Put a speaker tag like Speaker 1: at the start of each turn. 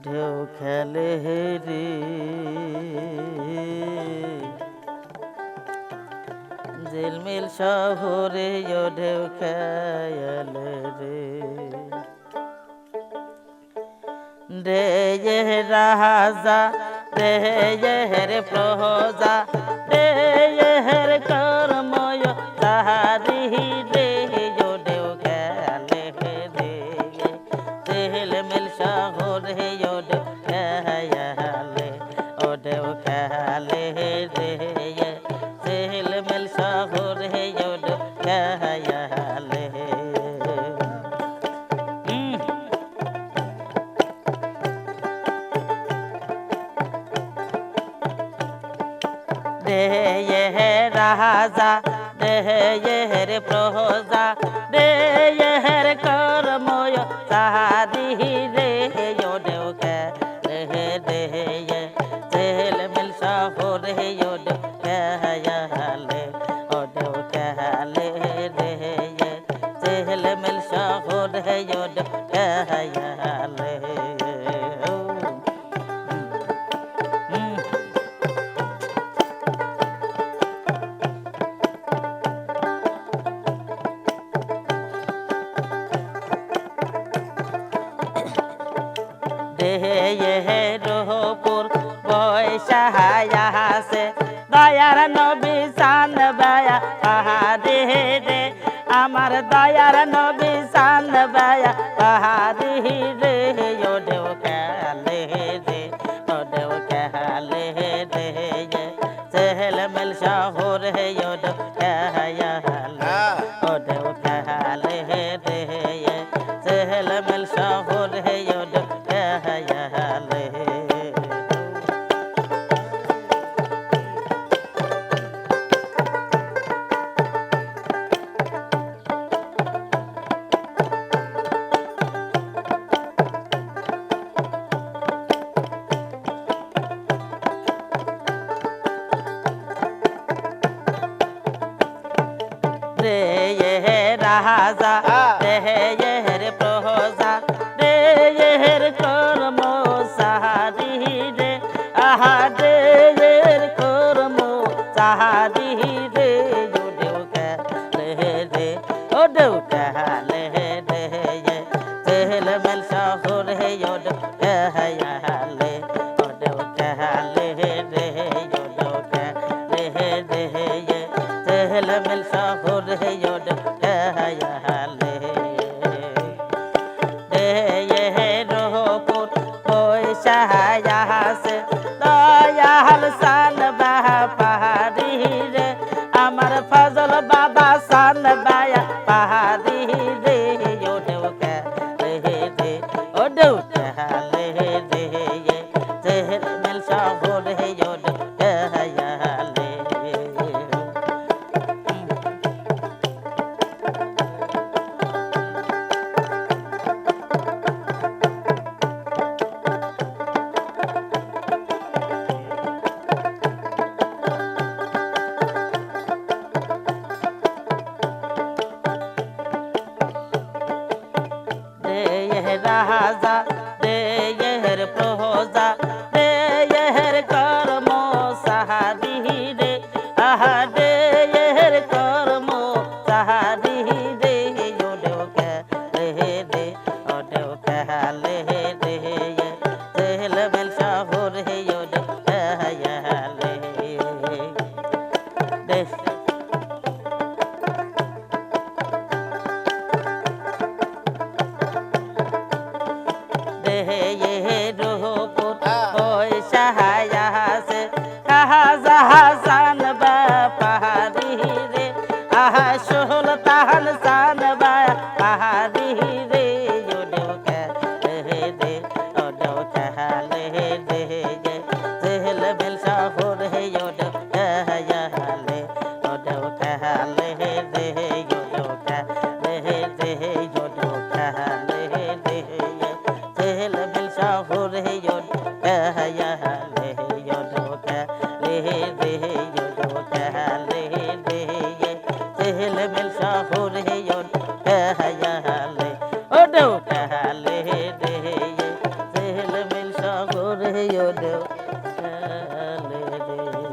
Speaker 1: ঢেউ খেলে রে ঝিলমিল শহরে ঢেউ খেলে রে রে রাজা রে রে প্রজা রে কর্ময় তাহারি রে ঢেউ খেলে রে ঝিলমিল শহরে ঢেউ খেলে ঢেউ খেলে রে ঝিলমিল শহরে ঢেউ খেলে রে রাজা রে প্রজা রে কর্ময় তাহারি রে ঢেউ খেলে রে ঝিলমিল শহরে ঢেউ খেলে ঢেউ খেলে রে ঝিলমিল শহরে ঢেউ খেলে রোহপুর বৈশাহাসে দয়ার নবী সান বায়া পাহাড়ে রে আমার দয়ার নবী সান বায়া পাহাড়ে রে ঢেউ খেলে রে ঢেউ খেলে রে ঝিলমিল শহরে ঢেউ খেলে ঢেউ খেলে রে ঝিলমিল শহরে ঢেউ খেলে রে রাজা রে প্রজা রে কর্ম সাহারি রে আহা রে কর্ম সাহারি রে ঢেউ খেলে রে ঢেউ খেলে রে ঝিলমিল শহরে ঢেউ খেলে ঢেউ খেলে রে ঢেউ খেলে রে ঝিলমিল শহরে ঢেউ খেলে রোহপুর বৈশাহাসে দয়াল সান বাহা পাহাড়ি রে আমার ফজল বাবা সান বায়া পাহাড়ি রে ঢেউ খেলে রে ঢেউ খেলে রে ঝিলমিল শহরে ঢেউ খেলে রাজা রে প্রজা রে কর্ম সাহারি রে আহা রে কর্ম সাহারি রে ঢেউ খেলে রে ঢেউ খেলে রে ঝিলমিল শহরে ঢেউ খেলে রোহপুর বৈশাহাসে হাসান বা পাহাড়ি রে আহা সুলতান সান বা পাহাড়ি রে ঢেউ খেলে রে ঢেউ খেলে রে ঝিলমিল শহরে ঢেউ খেলে ঢেউ খেলে রে ঢেউ খেলে রে ঢেউ খেলে রে ঝিলমিল শহরে ইয়ো দেও